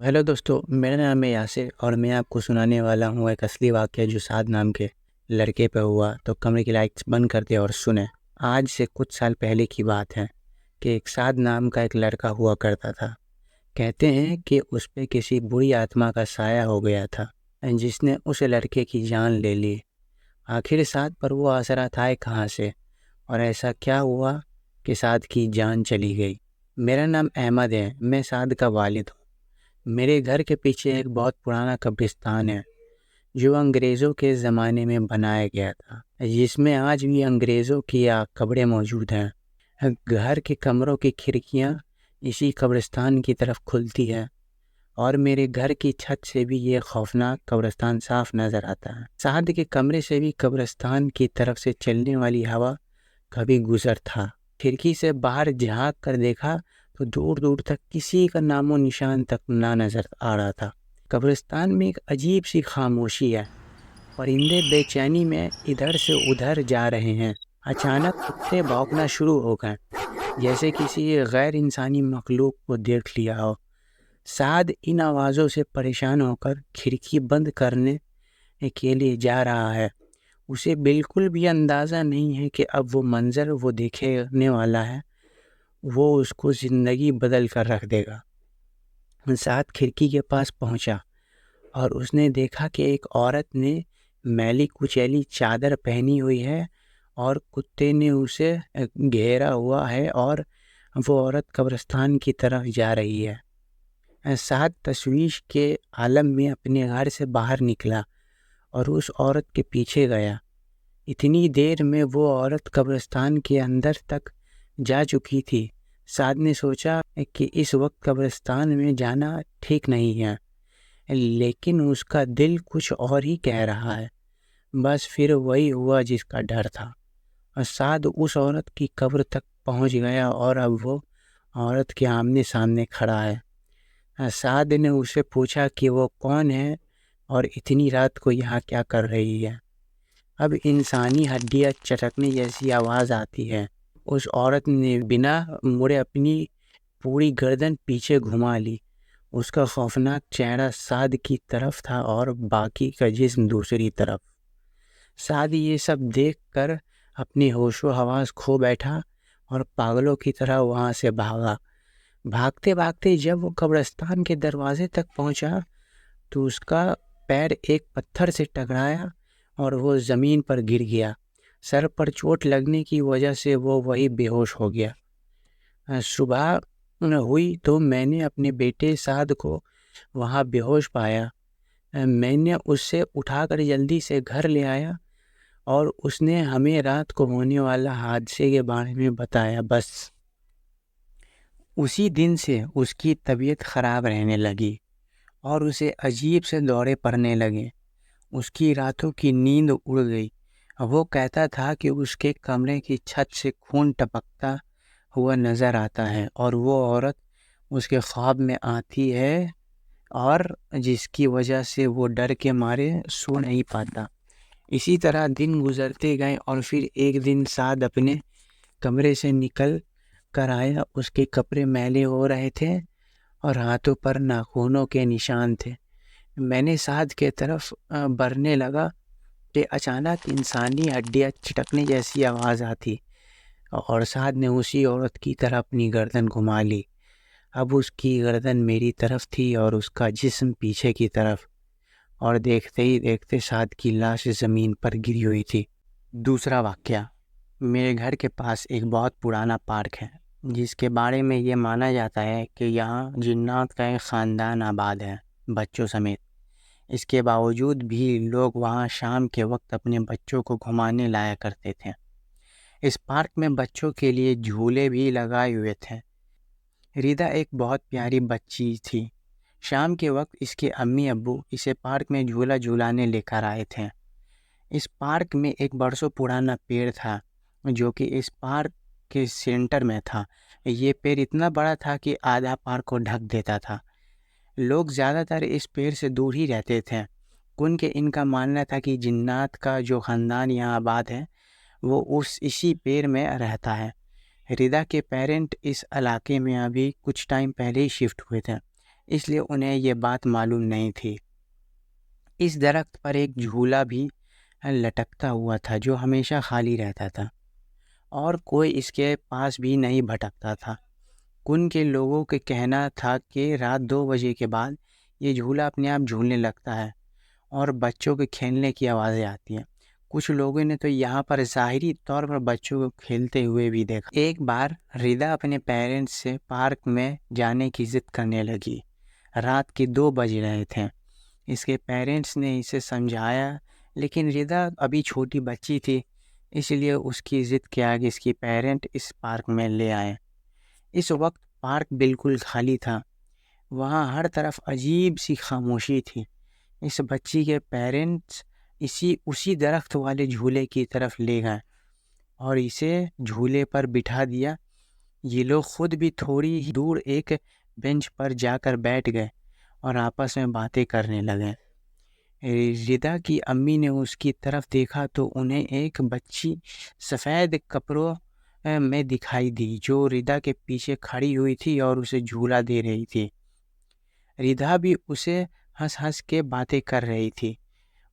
Hello दोस्तों, मेरा नाम है यासिर और मैं आपको सुनाने वाला हूँ एक असली वाक़या जो साद नाम के लड़के पे हुआ। तो कमरे की लाइट्स बंद कर दे और सुने। आज से कुछ साल पहले की बात है कि एक साद नाम का एक लड़का हुआ करता था। कहते हैं कि उस पे किसी बुरी आत्मा का साया हो गया था जिसने उस लड़के की जान ले ली। आखिर साद पर वो आसरा था कहाँ से और ऐसा क्या हुआ कि साद की जान चली गई। मेरा नाम अहमद है, मैं साद का वालिद हूँ। मेरे घर के पीछे एक बहुत पुराना कब्रिस्तान है जो अंग्रेज़ों के ज़माने में बनाया गया था, जिसमें आज भी अंग्रेज़ों की कब्रें मौजूद हैं। घर के कमरों की खिड़कियां इसी कब्रिस्तान की तरफ खुलती है और मेरे घर की छत से भी ये खौफनाक कब्रिस्तान साफ नज़र आता है। साद के कमरे से भी कब्रिस्तान की तरफ से चलने वाली हवा कभी गुजर था। खिड़की से बाहर झांक कर देखा तो दूर दूर तक किसी का नामो निशान तक ना नजर आ रहा था। कब्रिस्तान में एक अजीब सी खामोशी है। परिंदे बेचैनी में इधर से उधर जा रहे हैं। अचानक कुत्ते भौंकना शुरू हो गए, जैसे किसी गैर इंसानी मखलूक को देख लिया हो। साद इन आवाज़ों से परेशान होकर खिड़की बंद करने के लिए जा रहा है। उसे बिल्कुल भी अंदाज़ा नहीं है कि अब वो मंजर वो देखने वाला है वो उसको ज़िंदगी बदल कर रख देगा। साद खिड़की के पास पहुंचा और उसने देखा कि एक औरत ने मैली कुचैली चादर पहनी हुई है और कुत्ते ने उसे घेरा हुआ है और वो औरत कब्रिस्तान की तरफ जा रही है। साद तशवीश के आलम में अपने घर से बाहर निकला और उस औरत के पीछे गया। इतनी देर में वो औरत कब्रिस्तान के अंदर तक जा चुकी थी। साद ने सोचा कि इस वक्त कब्रिस्तान में जाना ठीक नहीं है, लेकिन उसका दिल कुछ और ही कह रहा है। बस फिर वही हुआ जिसका डर था। साद उस औरत की कब्र तक पहुंच गया और अब वो औरत के आमने सामने खड़ा है। साद ने उससे पूछा कि वो कौन है और इतनी रात को यहाँ क्या कर रही है। अब इंसानी हड्डियाँ चटकने जैसी आवाज़ आती है। उस औरत ने बिना मुड़े अपनी पूरी गर्दन पीछे घुमा ली। उसका खौफनाक चेहरा साद की तरफ था और बाकी का जिस्म दूसरी तरफ। साद ये सब देखकर अपनी होशो हवास खो बैठा और पागलों की तरह वहाँ से भागा। भागते भागते जब वो कब्रिस्तान के दरवाजे तक पहुँचा तो उसका पैर एक पत्थर से टकराया और वो ज़मीन पर गिर गया। सर पर चोट लगने की वजह से वो वही बेहोश हो गया। सुबह हुई तो मैंने अपने बेटे साद को वहाँ बेहोश पाया। मैंने उससे उठाकर जल्दी से घर ले आया और उसने हमें रात को होने वाला हादसे के बारे में बताया। बस उसी दिन से उसकी तबीयत ख़राब रहने लगी और उसे अजीब से दौरे पड़ने लगे। उसकी रातों की नींद उड़ गई। वो कहता था कि उसके कमरे की छत से खून टपकता हुआ नज़र आता है और वो औरत उसके ख्वाब में आती है और जिसकी वजह से वो डर के मारे सो नहीं पाता। इसी तरह दिन गुजरते गए और फिर एक दिन साद अपने कमरे से निकल कर आया। उसके कपड़े मैले हो रहे थे और हाथों पर नाखूनों के निशान थे। मैंने साद के तरफ बढ़ने लगा कि अचानक इंसानी हड्डियाँ चटकने जैसी आवाज़ आती और साद ने उसी औरत की तरह अपनी गर्दन घुमा ली। अब उसकी गर्दन मेरी तरफ थी और उसका जिस्म पीछे की तरफ, और देखते ही देखते साद की लाश ज़मीन पर गिरी हुई थी। दूसरा वाक़या, मेरे घर के पास एक बहुत पुराना पार्क है जिसके बारे में ये माना जाता है कि यहाँ जिन्नात का एक ख़ानदान आबाद है, बच्चों समेत। इसके बावजूद भी लोग वहाँ शाम के वक्त अपने बच्चों को घुमाने लाया करते थे। इस पार्क में बच्चों के लिए झूले भी लगाए हुए थे। रिदा एक बहुत प्यारी बच्ची थी। शाम के वक्त इसके अम्मी अब्बू इसे पार्क में झूला झूलाने लेकर आए थे। इस पार्क में एक बरसों पुराना पेड़ था जो कि इस पार्क के सेंटर में था। ये पेड़ इतना बड़ा था कि आधा पार्क को ढक देता था। लोग ज़्यादातर इस पेड़ से दूर ही रहते थे। उनके इनका मानना था कि जिन्नात का जो ख़ानदान यहाँ आबाद है वो इसी पेड़ में रहता है। रिदा के पेरेंट इस इलाके में अभी कुछ टाइम पहले ही शिफ्ट हुए थे, इसलिए उन्हें ये बात मालूम नहीं थी। इस दरख्त पर एक झूला भी लटकता हुआ था जो हमेशा खाली रहता था और कोई इसके पास भी नहीं भटकता था। कुन के लोगों के कहना था कि रात 2 बजे के बाद ये झूला अपने आप झूलने लगता है और बच्चों के खेलने की आवाज़ें आती हैं। कुछ लोगों ने तो यहाँ पर ज़ाहिरी तौर पर बच्चों को खेलते हुए भी देखा। एक बार रिदा अपने पेरेंट्स से पार्क में जाने की ज़िद करने लगी। रात के 2 बज रहे थे। इसके पेरेंट्स ने इसे समझाया, लेकिन रिदा अभी छोटी बच्ची थी, इसलिए उसकी ज़िद के आगे इसकी पेरेंट इस पार्क में ले आए। इस वक्त पार्क बिल्कुल खाली था। वहाँ हर तरफ अजीब सी खामोशी थी। इस बच्ची के पेरेंट्स उसी दरख्त वाले झूले की तरफ ले गए और इसे झूले पर बिठा दिया। ये लोग खुद भी थोड़ी ही दूर एक बेंच पर जाकर बैठ गए और आपस में बातें करने लगे। रिदा की अम्मी ने उसकी तरफ देखा तो उन्हें एक बच्ची सफ़ेद कपड़ों में दिखाई दी जो रिदा के पीछे खड़ी हुई थी और उसे झूला दे रही थी। रिदा भी उसे हंस हंस के बातें कर रही थी।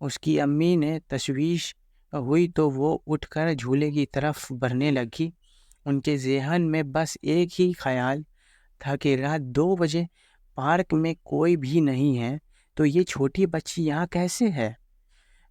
उसकी अम्मी ने तशवीश हुई तो वो उठकर झूले की तरफ बढ़ने लगी। उनके ज़हन में बस एक ही ख्याल था कि रात 2 बजे पार्क में कोई भी नहीं है तो ये छोटी बच्ची यहाँ कैसे है।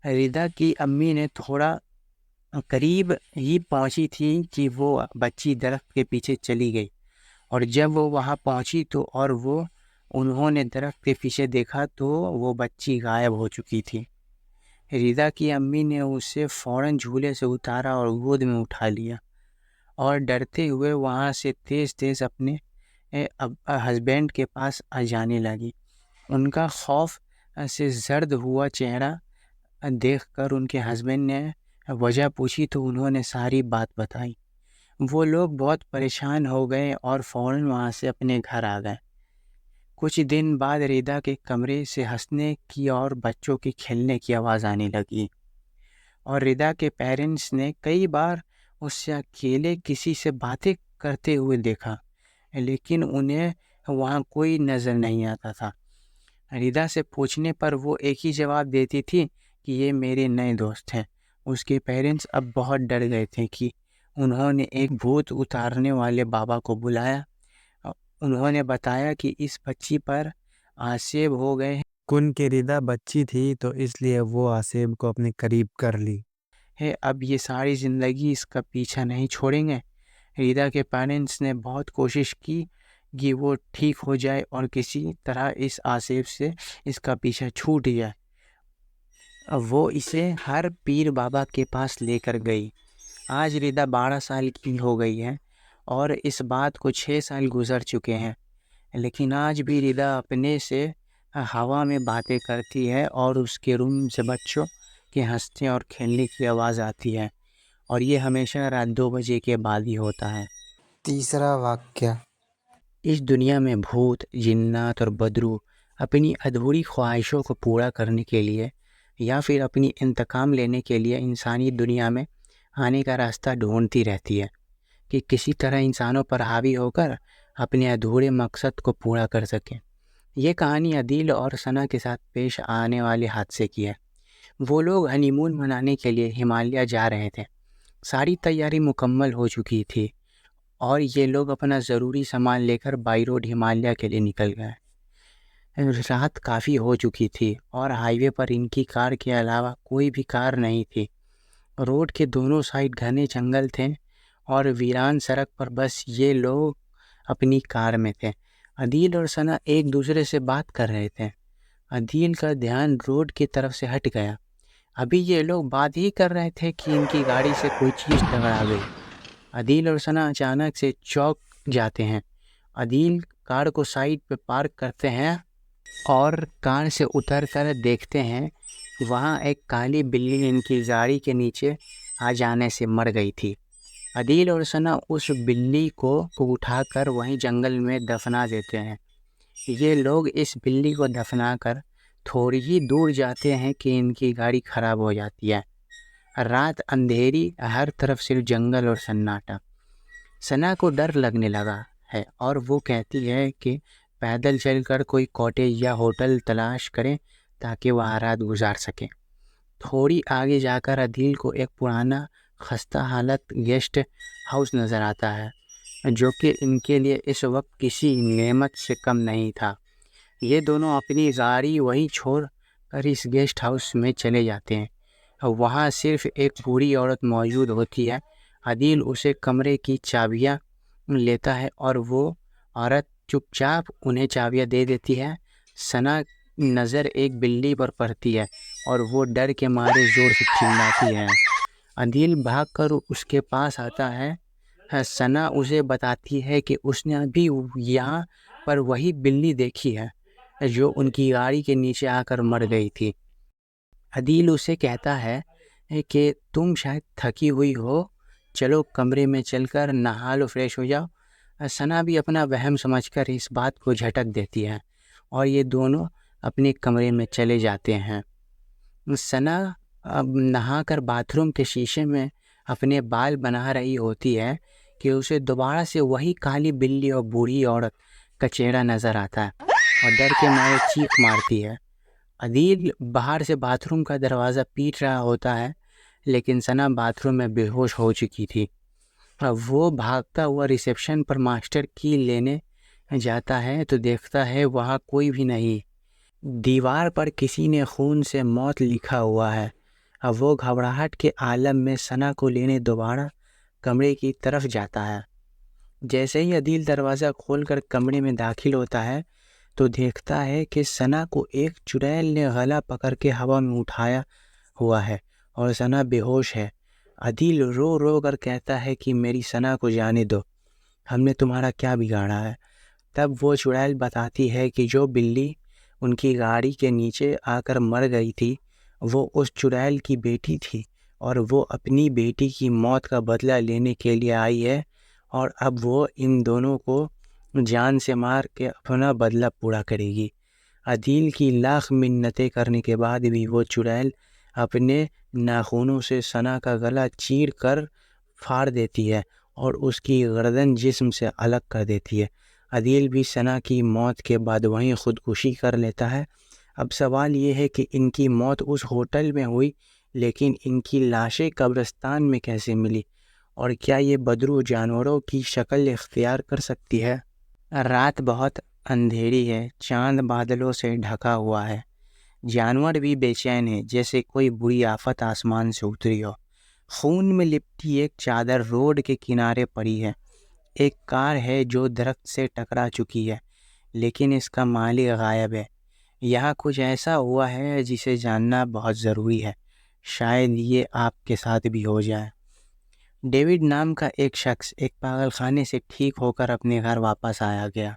रिदा की अम्मी ने थोड़ा करीब ही पहुँची थी कि वो बच्ची दरख्त के पीछे चली गई और जब वो वहाँ पहुँची तो उन्होंने दरख्त के पीछे देखा तो वो बच्ची गायब हो चुकी थी। रिदा की अम्मी ने उसे फ़ौरन झूले से उतारा और गोद में उठा लिया और डरते हुए वहाँ से तेज़ तेज़ अपने हस्बैंड के पास आ जाने लगी। उनका खौफ से जर्द हुआ चेहरा देखकर उनके हस्बैंड ने वजह पूछी तो उन्होंने सारी बात बताई। वो लोग बहुत परेशान हो गए और फ़ौरन वहाँ से अपने घर आ गए। कुछ दिन बाद रिदा के कमरे से हंसने की और बच्चों की खेलने की आवाज़ आने लगी और रिदा के पेरेंट्स ने कई बार उससे अकेले किसी से बातें करते हुए देखा, लेकिन उन्हें वहाँ कोई नज़र नहीं आता था। रिदा से पूछने पर वो एक ही जवाब देती थी कि ये मेरे नए दोस्त हैं। उसके पेरेंट्स अब बहुत डर गए थे कि उन्होंने एक भूत उतारने वाले बाबा को बुलाया। उन्होंने बताया कि इस बच्ची पर आसेब हो गए हैं। कुन की रिदा बच्ची थी तो इसलिए वो आसेब को अपने करीब कर ली है अब ये सारी ज़िंदगी इसका पीछा नहीं छोड़ेंगे। रिदा के पेरेंट्स ने बहुत कोशिश की कि वो ठीक हो जाए और किसी तरह इस आसेब से इसका पीछा छूट जाए। अब वो इसे हर पीर बाबा के पास लेकर गई। आज रिदा 12 साल की हो गई है और इस बात को 6 साल गुजर चुके हैं, लेकिन आज भी रिदा अपने से हवा में बातें करती है और उसके रूम से बच्चों के हंसने और खेलने की आवाज़ आती है और ये हमेशा रात 2 बजे के बाद ही होता है। तीसरा वाक्य इस दुनिया में भूत, जिन्नात और बदरू अपनी अधूरी ख्वाहिशों को पूरा करने के लिए या फिर अपनी इंतकाम लेने के लिए इंसानी दुनिया में आने का रास्ता ढूंढती रहती है कि किसी तरह इंसानों पर हावी होकर अपने अधूरे मकसद को पूरा कर सके। ये कहानी अदील और सना के साथ पेश आने वाले हादसे की है। वो लोग हनीमून मनाने के लिए हिमालय जा रहे थे। सारी तैयारी मुकम्मल हो चुकी थी और ये लोग अपना ज़रूरी सामान लेकर बाई रोड हिमालय के लिए निकल गए। रात काफ़ी हो चुकी थी और हाईवे पर इनकी कार के अलावा कोई भी कार नहीं थी। रोड के दोनों साइड घने जंगल थे और वीरान सड़क पर बस ये लोग अपनी कार में थे। अदील और सना एक दूसरे से बात कर रहे थे। अदील का ध्यान रोड की तरफ से हट गया। अभी ये लोग बात ही कर रहे थे कि इनकी गाड़ी से कोई चीज़ टकरा गई। अदील और सना अचानक से चौंक जाते हैं। अदील कार को साइड पे पार्क करते हैं और कार से उतरकर देखते हैं कि वहाँ एक काली बिल्ली इनकी गाड़ी के नीचे आ जाने से मर गई थी। अदील और सना उस बिल्ली को उठाकर वहीं जंगल में दफना देते हैं। ये लोग इस बिल्ली को दफनाकर थोड़ी ही दूर जाते हैं कि इनकी गाड़ी खराब हो जाती है। रात अंधेरी, हर तरफ सिर्फ जंगल और सन्नाटा। सना को डर लगने लगा है और वो कहती है कि पैदल चलकर कोई कॉटेज या होटल तलाश करें ताकि वह रात गुजार सकें। थोड़ी आगे जाकर अदील को एक पुराना खस्ता हालत गेस्ट हाउस नज़र आता है, जो कि इनके लिए इस वक्त किसी नेमत से कम नहीं था। ये दोनों अपनी गाड़ी वहीं छोड़ कर इस गेस्ट हाउस में चले जाते हैं। वहाँ सिर्फ एक बूढ़ी औरत मौजूद होती है। अदील उसे कमरे की चाबियाँ लेता है और वो औरत चुपचाप उन्हें चाबियाँ दे देती है। सना नज़र एक बिल्ली पर पड़ती है और वो डर के मारे ज़ोर से चिल्लाती है। अदील भागकर उसके पास आता है। सना उसे बताती है कि उसने अभी यहाँ पर वही बिल्ली देखी है जो उनकी गाड़ी के नीचे आकर मर गई थी। अदील उसे कहता है कि तुम शायद थकी हुई हो, चलो कमरे में चलकर नहा लो, फ्रेश हो जाओ। सना भी अपना वहम समझकर इस बात को झटक देती है और ये दोनों अपने कमरे में चले जाते हैं। सना अब नहाकर बाथरूम के शीशे में अपने बाल बना रही होती है कि उसे दोबारा से वही काली बिल्ली और बूढ़ी औरत का चेहरा नज़र आता है और डर के मारे चीख मारती है। अदील बाहर से बाथरूम का दरवाज़ा पीट रहा होता है, लेकिन सना बाथरूम में बेहोश हो चुकी थी। अब वो भागता हुआ रिसेप्शन पर मास्टर की लेने जाता है तो देखता है वहाँ कोई भी नहीं। दीवार पर किसी ने खून से मौत लिखा हुआ है। अब वो घबराहट के आलम में सना को लेने दोबारा कमरे की तरफ जाता है। जैसे ही अदील दरवाज़ा खोलकर कमरे में दाखिल होता है तो देखता है कि सना को एक चुड़ैल ने गला पकड़ के हवा में उठाया हुआ है और सना बेहोश है। अदील रो रो कर कहता है कि मेरी सना को जाने दो, हमने तुम्हारा क्या बिगाड़ा है। तब वो चुड़ैल बताती है कि जो बिल्ली उनकी गाड़ी के नीचे आकर मर गई थी वो उस चुड़ैल की बेटी थी और वो अपनी बेटी की मौत का बदला लेने के लिए आई है और अब वो इन दोनों को जान से मार के अपना बदला पूरा करेगी। अदील की लाख मिन्नतें करने के बाद भी वो चुड़ैल अपने नाखूनों से सना का गला चीर कर फाड़ देती है और उसकी गर्दन जिस्म से अलग कर देती है। अदील भी सना की मौत के बाद वहीं ख़ुदकुशी कर लेता है। अब सवाल ये है कि इनकी मौत उस होटल में हुई, लेकिन इनकी लाशें कब्रिस्तान में कैसे मिली और क्या ये बदरू जानवरों की शक्ल इख्तियार कर सकती है। रात बहुत अंधेरी है, चांद बादलों से ढका हुआ है। जानवर भी बेचैन है, जैसे कोई बुरी आफत आसमान से उतरी हो। खून में लिपटी एक चादर रोड के किनारे पड़ी है। एक कार है जो दरख्त से टकरा चुकी है, लेकिन इसका मालिक गायब है। यहाँ कुछ ऐसा हुआ है जिसे जानना बहुत ज़रूरी है, शायद ये आपके साथ भी हो जाए। डेविड नाम का एक शख्स एक पागलखाने से ठीक होकर अपने घर वापस आया गया।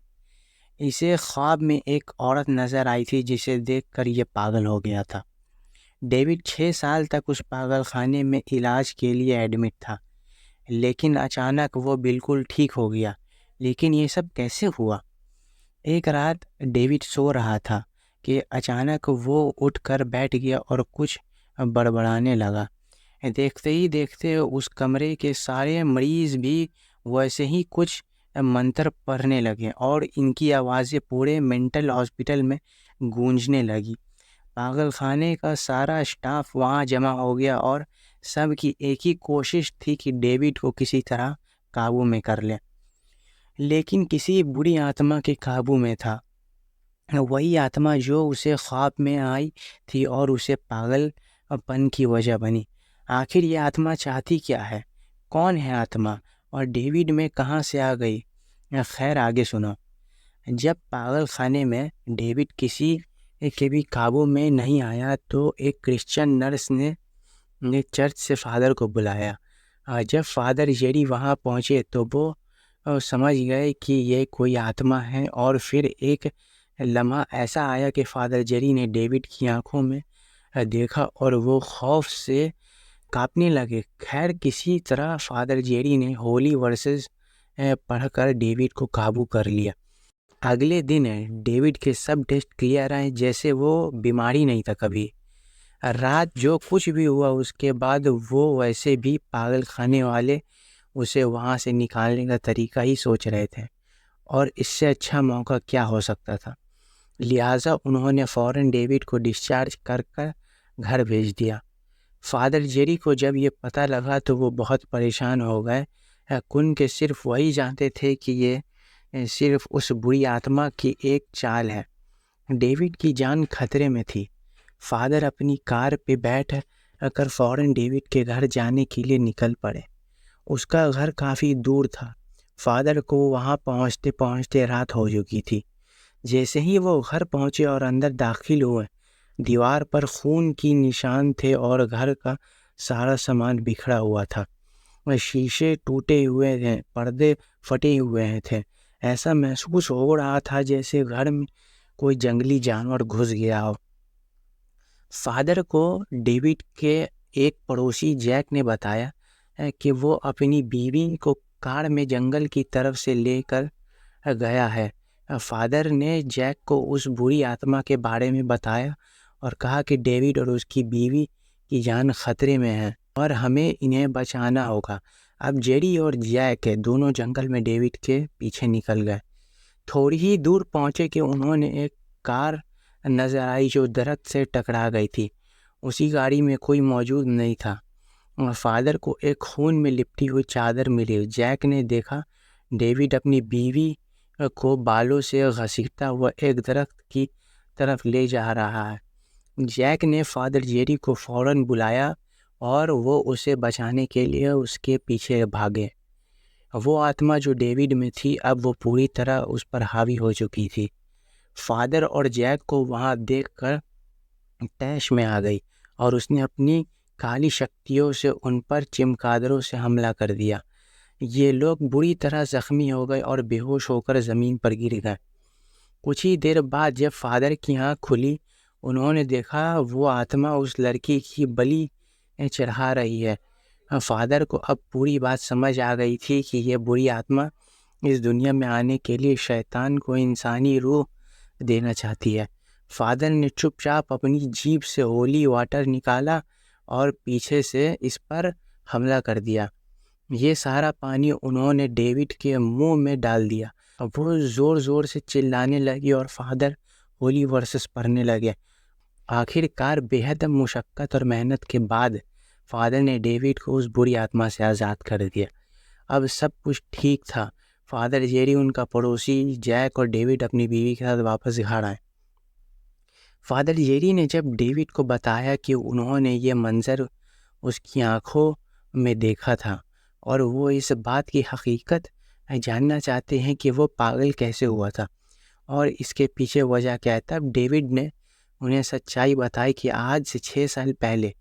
इसे ख्वाब में एक औरत नज़र आई थी जिसे देखकर ये पागल हो गया था। डेविड 6 साल तक उस पागलखाने में इलाज के लिए एडमिट था, लेकिन अचानक वो बिल्कुल ठीक हो गया। लेकिन ये सब कैसे हुआ? एक रात डेविड सो रहा था कि अचानक वो उठकर बैठ गया और कुछ बड़बड़ाने लगा। देखते ही देखते उस कमरे के सारे मरीज़ भी वैसे ही कुछ मंत्र पढ़ने लगे और इनकी आवाज़ें पूरे मेंटल हॉस्पिटल में गूंजने लगी। पागलखाने का सारा स्टाफ वहाँ जमा हो गया और सबकी एक ही कोशिश थी कि डेविड को किसी तरह काबू में कर लें, लेकिन किसी बुरी आत्मा के काबू में था। वही आत्मा जो उसे ख्वाब में आई थी और उसे पागलपन की वजह बनी। आखिर ये आत्मा चाहती क्या है? कौन है आत्मा और डेविड में कहाँ से आ गई? खैर, आगे सुनो। जब पागल खाने में डेविड किसी के भी काबू में नहीं आया तो एक क्रिश्चियन नर्स ने चर्च से फादर को बुलाया। जब फादर जेरी वहाँ पहुँचे तो वो समझ गए कि ये कोई आत्मा है और फिर एक लम्हा ऐसा आया कि फादर जेरी ने डेविड की आंखों में देखा और वो खौफ से कांपने लगे। खैर, किसी तरह फादर जेरी ने होली वर्सेस पढ़कर डेविड को काबू कर लिया। अगले दिन डेविड के सब टेस्ट क्लियर आए, जैसे वो बीमारी नहीं था कभी। रात जो कुछ भी हुआ उसके बाद वो वैसे भी पागल खाने वाले उसे वहाँ से निकालने का तरीका ही सोच रहे थे। और इससे अच्छा मौका क्या हो सकता था। लिहाजा उन्होंने फ़ौरन डेविड को डिस्चार्ज कर कर घर भेज दिया। फादर जेरी को जब ये पता लगा तो वो बहुत परेशान हो गए। कुन के सिर्फ वही जानते थे कि ये सिर्फ उस बुरी आत्मा की एक चाल है। डेविड की जान खतरे में थी। फादर अपनी कार पे बैठ कर फ़ौरन डेविड के घर जाने के लिए निकल पड़े। उसका घर काफ़ी दूर था। फादर को वहाँ पहुँचते पहुँचते रात हो चुकी थी। जैसे ही वो घर पहुँचे और अंदर दाखिल हुए, दीवार पर खून की निशान थे और घर का सारा सामान बिखरा हुआ था। शीशे टूटे हुए थे, पर्दे फटे हुए थे। ऐसा महसूस हो रहा था जैसे घर में कोई जंगली जानवर घुस गया हो। फादर को डेविड के एक पड़ोसी जैक ने बताया कि वो अपनी बीवी को कार में जंगल की तरफ से लेकर गया है। फादर ने जैक को उस बुरी आत्मा के बारे में बताया और कहा कि डेविड और उसकी बीवी की जान खतरे में है और हमें इन्हें बचाना होगा। अब जेरी और जैक दोनों जंगल में डेविड के पीछे निकल गए। थोड़ी ही दूर पहुँचे कि उन्होंने एक कार नज़र आई जो दरख्त से टकरा गई थी। उसी गाड़ी में कोई मौजूद नहीं था। फादर को एक खून में लिपटी हुई चादर मिली। जैक ने देखा डेविड अपनी बीवी को बालों से घसीटता हुआ एक दरख्त की तरफ ले जा रहा है। जैक ने फादर जेरी को फ़ौरन बुलाया और वो उसे बचाने के लिए उसके पीछे भागे। वो आत्मा जो डेविड में थी अब वो पूरी तरह उस पर हावी हो चुकी थी। फादर और जैक को वहाँ देखकर तैश में आ गई और उसने अपनी काली शक्तियों से उन पर चिमगादड़ों से हमला कर दिया। ये लोग बुरी तरह जख्मी हो गए और बेहोश होकर ज़मीन पर गिर गए। कुछ ही देर बाद जब फादर की आँख खुली, उन्होंने देखा वो आत्मा उस लड़की की बलि चढ़ा रही है। फादर को अब पूरी बात समझ आ गई थी कि ये बुरी आत्मा इस दुनिया में आने के लिए शैतान को इंसानी रूह देना चाहती है। फादर ने चुपचाप अपनी जीभ से होली वाटर निकाला और पीछे से इस पर हमला कर दिया। ये सारा पानी उन्होंने डेविड के मुंह में डाल दिया। अब वो ज़ोर ज़ोर से चिल्लाने लगी और फादर होली वर्सेस पढ़ने लगे। आखिरकार बेहद मुशक्क़त और मेहनत के बाद फादर ने डेविड को उस बुरी आत्मा से आज़ाद कर दिया। अब सब कुछ ठीक था। फादर जेरी, उनका पड़ोसी जैक और डेविड अपनी बीवी के साथ वापस घर आए। फादर जेरी ने जब डेविड को बताया कि उन्होंने ये मंज़र उसकी आंखों में देखा था और वो इस बात की हकीकत जानना चाहते हैं कि वो पागल कैसे हुआ था और इसके पीछे वजह क्या है, तब डेविड ने उन्हें सच्चाई बताई कि आज से 6 साल पहले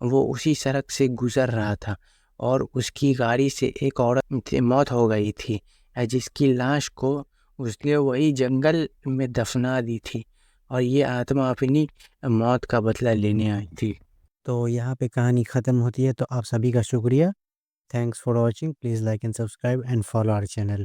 वो उसी सड़क से गुज़र रहा था और उसकी गाड़ी से एक औरत की मौत हो गई थी, जिसकी लाश को उसने वही जंगल में दफना दी थी और ये आत्मा अपनी मौत का बदला लेने आई थी। तो यहाँ पे कहानी ख़त्म होती है। तो आप सभी का शुक्रिया। Thanks for watching. Please like and subscribe and follow our channel.